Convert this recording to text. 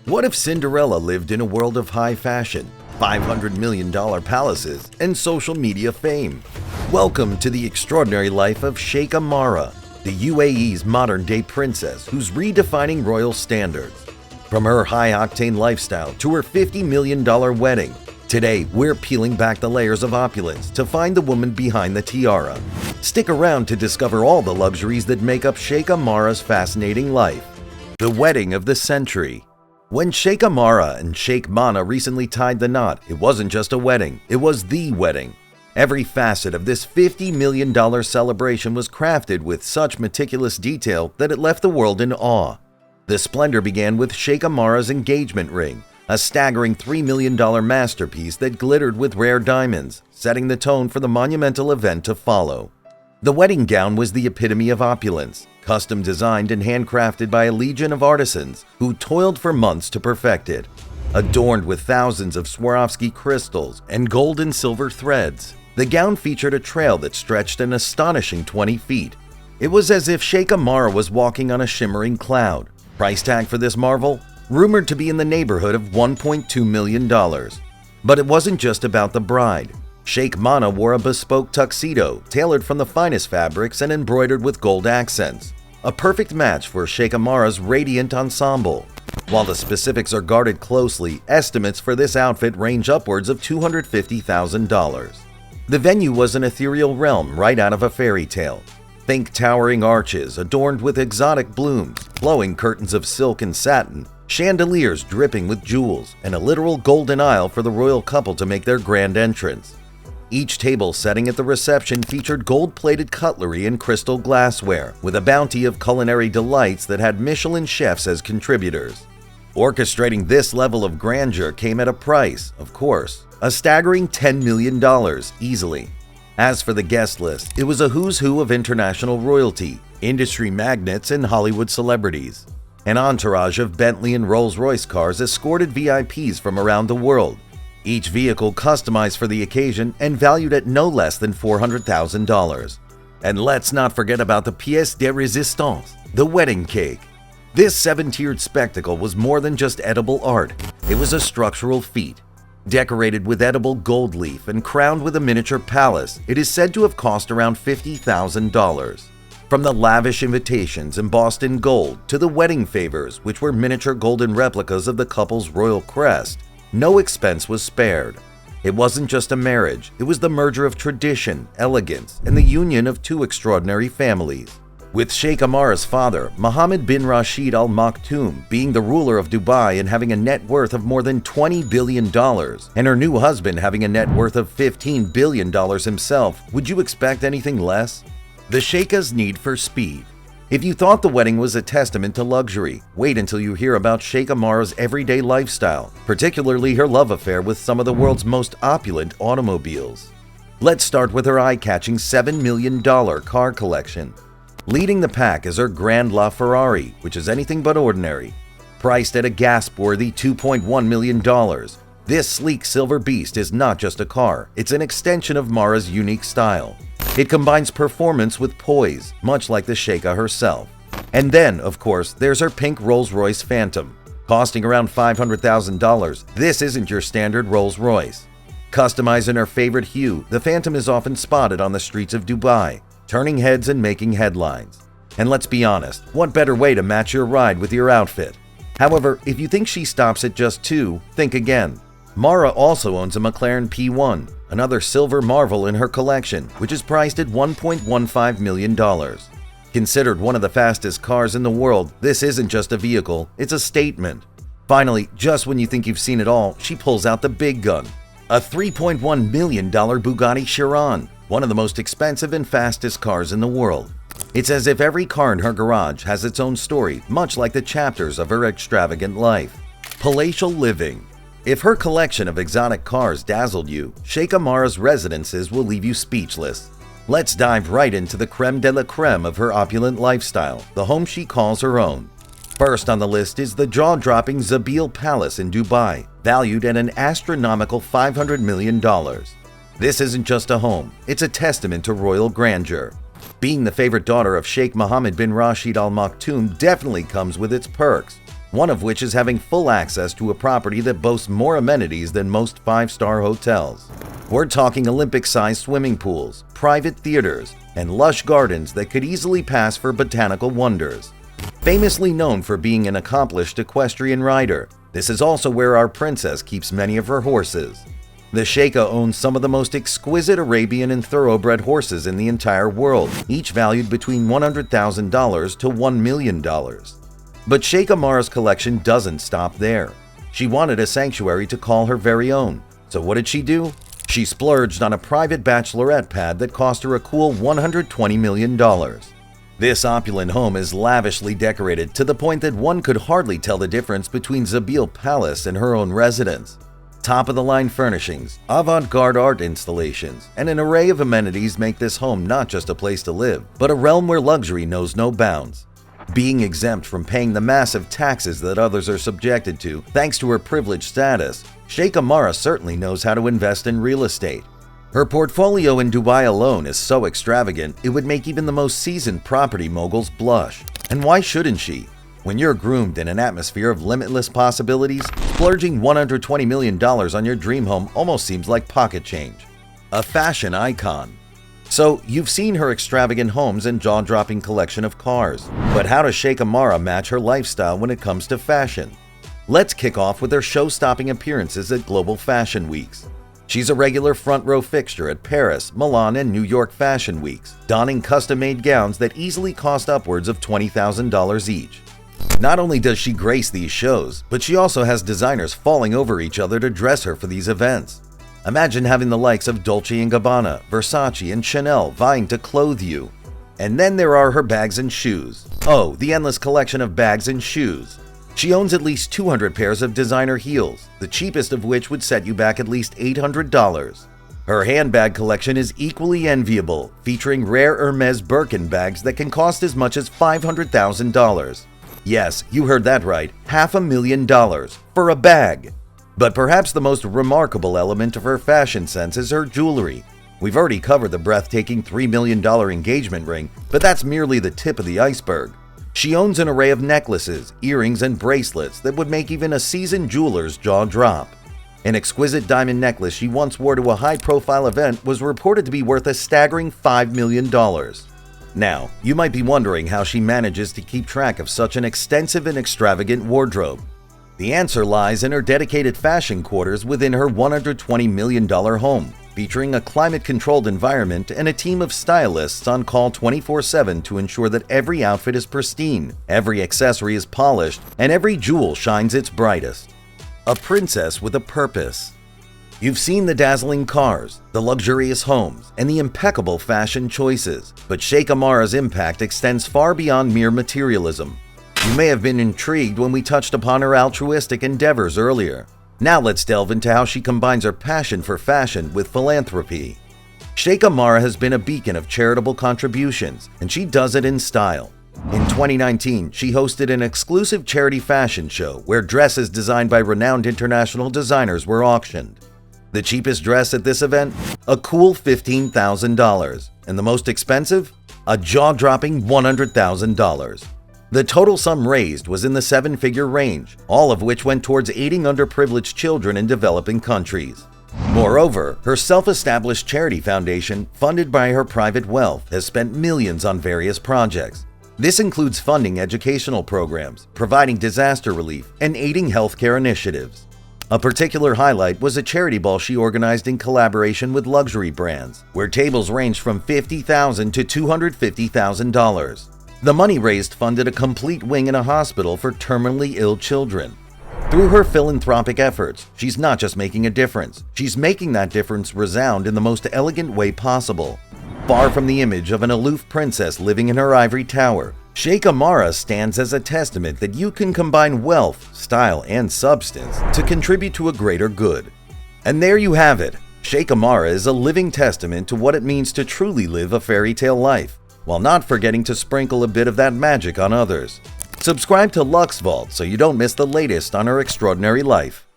What if Cinderella lived in a world of high fashion, $500 million palaces, and social media fame? Welcome to the extraordinary life of Sheikha Mahra, the UAE's modern-day princess who's redefining royal standards. From her high-octane lifestyle to her $50 million wedding, today we're peeling back the layers of opulence to find the woman behind the tiara. Stick around to discover all the luxuries that make up Sheikha Mahra's fascinating life. The wedding of the century. When Sheikha Mahra and Sheikh Mana recently tied the knot, it wasn't just a wedding, it was the wedding. Every facet of this $50 million celebration was crafted with such meticulous detail that it left the world in awe. The splendor began with Sheikha Mahra's engagement ring, a staggering $3 million masterpiece that glittered with rare diamonds, setting the tone for the monumental event to follow. The wedding gown was the epitome of opulence, custom designed and handcrafted by a legion of artisans who toiled for months to perfect it. Adorned with thousands of Swarovski crystals and gold and silver threads, the gown featured a trail that stretched an astonishing 20 feet. It was as if Sheikha Mahra was walking on a shimmering cloud. Price tag for this marvel? Rumored to be in the neighborhood of $1.2 million. But it wasn't just about the bride. Sheikh Mana wore a bespoke tuxedo tailored from the finest fabrics and embroidered with gold accents. A perfect match for Sheikha Mahra's radiant ensemble. While the specifics are guarded closely, estimates for this outfit range upwards of $250,000. The venue was an ethereal realm right out of a fairy tale. Think towering arches adorned with exotic blooms, flowing curtains of silk and satin, chandeliers dripping with jewels, and a literal golden aisle for the royal couple to make their grand entrance. Each table setting at the reception featured gold-plated cutlery and crystal glassware, with a bounty of culinary delights that had Michelin chefs as contributors. Orchestrating this level of grandeur came at a price, of course, a staggering $10 million easily. As for the guest list, it was a who's who of international royalty, industry magnates, and Hollywood celebrities. An entourage of Bentley and Rolls-Royce cars escorted VIPs from around the world, each vehicle customized for the occasion and valued at no less than $400,000. And let's not forget about the pièce de résistance, the wedding cake. This 7-tiered spectacle was more than just edible art, it was a structural feat. Decorated with edible gold leaf and crowned with a miniature palace, it is said to have cost around $50,000. From the lavish invitations embossed in gold to the wedding favors, which were miniature golden replicas of the couple's royal crest, no expense was spared. It wasn't just a marriage, it was the merger of tradition, elegance, and the union of two extraordinary families. With Sheikha Mahra's father, Mohammed bin Rashid Al Maktoum, being the ruler of Dubai and having a net worth of more than $20 billion, and her new husband having a net worth of $15 billion himself, would you expect anything less? The Sheikha's need for speed. If you thought the wedding was a testament to luxury, wait until you hear about Sheikha Mahra's everyday lifestyle, particularly her love affair with some of the world's most opulent automobiles. Let's start with her eye-catching $7 million car collection. Leading the pack is her Grand La Ferrari, which is anything but ordinary. Priced at a gasp-worthy $2.1 million, this sleek silver beast is not just a car, it's an extension of Mahra's unique style. It combines performance with poise, much like the Sheikha herself. And then, of course, there's her pink Rolls-Royce Phantom. Costing around $500,000, this isn't your standard Rolls-Royce. Customized in her favorite hue, the Phantom is often spotted on the streets of Dubai, turning heads and making headlines. And let's be honest, what better way to match your ride with your outfit? However, if you think she stops at just two, think again. Mahra also owns a McLaren P1, another silver marvel in her collection, which is priced at $1.15 million. Considered one of the fastest cars in the world, this isn't just a vehicle, it's a statement. Finally, just when you think you've seen it all, she pulls out the big gun. A $3.1 million Bugatti Chiron, one of the most expensive and fastest cars in the world. It's as if every car in her garage has its own story, much like the chapters of her extravagant life. Palatial living. If her collection of exotic cars dazzled you, Sheikha Mahra's residences will leave you speechless. Let's dive right into the creme de la creme of her opulent lifestyle, the home she calls her own. First on the list is the jaw-dropping Zabeel Palace in Dubai, valued at an astronomical $500 million. This isn't just a home, it's a testament to royal grandeur. Being the favorite daughter of Sheikh Mohammed bin Rashid Al Maktoum definitely comes with its perks. one of which is having full access to a property that boasts more amenities than most five-star hotels. We're talking Olympic-sized swimming pools, private theaters, and lush gardens that could easily pass for botanical wonders. Famously known for being an accomplished equestrian rider, this is also where our princess keeps many of her horses. The Sheikha owns some of the most exquisite Arabian and thoroughbred horses in the entire world, each valued between $100,000 to $1 million. But Sheikha Mahra's collection doesn't stop there. She wanted a sanctuary to call her very own. So what did she do? She splurged on a private bachelorette pad that cost her a cool $120 million. This opulent home is lavishly decorated to the point that one could hardly tell the difference between Zabil Palace and her own residence. Top-of-the-line furnishings, avant-garde art installations, and an array of amenities make this home not just a place to live, but a realm where luxury knows no bounds. Being exempt from paying the massive taxes that others are subjected to thanks to her privileged status, Sheikha Mahra certainly knows how to invest in real estate. Her portfolio in Dubai alone is so extravagant it would make even the most seasoned property moguls blush. And why shouldn't she? When you're groomed in an atmosphere of limitless possibilities, splurging $120 million on your dream home almost seems like pocket change. A fashion icon. So, you've seen her extravagant homes and jaw-dropping collection of cars. But how does Sheikha Mahra match her lifestyle when it comes to fashion? Let's kick off with her show-stopping appearances at global fashion weeks. She's a regular front-row fixture at Paris, Milan, and New York fashion weeks, donning custom-made gowns that easily cost upwards of $20,000 each. Not only does she grace these shows, but she also has designers falling over each other to dress her for these events. Imagine having the likes of Dolce & Gabbana, Versace, and Chanel vying to clothe you. And then there are her bags and shoes. Oh, the endless collection of bags and shoes. She owns at least 200 pairs of designer heels, the cheapest of which would set you back at least $800. Her handbag collection is equally enviable, featuring rare Hermes Birkin bags that can cost as much as $500,000. Yes, you heard that right, $500,000 for a bag. But perhaps the most remarkable element of her fashion sense is her jewelry. We've already covered the breathtaking $3 million engagement ring, but that's merely the tip of the iceberg. She owns an array of necklaces, earrings, and bracelets that would make even a seasoned jeweler's jaw drop. An exquisite diamond necklace she once wore to a high-profile event was reported to be worth a staggering $5 million. Now, you might be wondering how she manages to keep track of such an extensive and extravagant wardrobe. The answer lies in her dedicated fashion quarters within her $120 million home, featuring a climate-controlled environment and a team of stylists on call 24/7 to ensure that every outfit is pristine, every accessory is polished, and every jewel shines its brightest. A princess with a purpose. You've seen the dazzling cars, the luxurious homes, and the impeccable fashion choices, but Sheikha Mahra's impact extends far beyond mere materialism. You may have been intrigued when we touched upon her altruistic endeavors earlier. Now let's delve into how she combines her passion for fashion with philanthropy. Sheikha Mahra has been a beacon of charitable contributions, and she does it in style. In 2019, she hosted an exclusive charity fashion show where dresses designed by renowned international designers were auctioned. The cheapest dress at this event? A cool $15,000. And the most expensive? A jaw-dropping $100,000. The total sum raised was in the seven-figure range, all of which went towards aiding underprivileged children in developing countries. Moreover, her self-established charity foundation, funded by her private wealth, has spent millions on various projects. This includes funding educational programs, providing disaster relief, and aiding healthcare initiatives. A particular highlight was a charity ball she organized in collaboration with luxury brands, where tables ranged from $50,000 to $250,000. The money raised funded a complete wing in a hospital for terminally ill children. Through her philanthropic efforts, she's not just making a difference, she's making that difference resound in the most elegant way possible. Far from the image of an aloof princess living in her ivory tower, Sheikha Mahra stands as a testament that you can combine wealth, style, and substance to contribute to a greater good. And there you have it. Sheikha Mahra is a living testament to what it means to truly live a fairy tale life, while not forgetting to sprinkle a bit of that magic on others. Subscribe to Lux Vault so you don't miss the latest on her extraordinary life.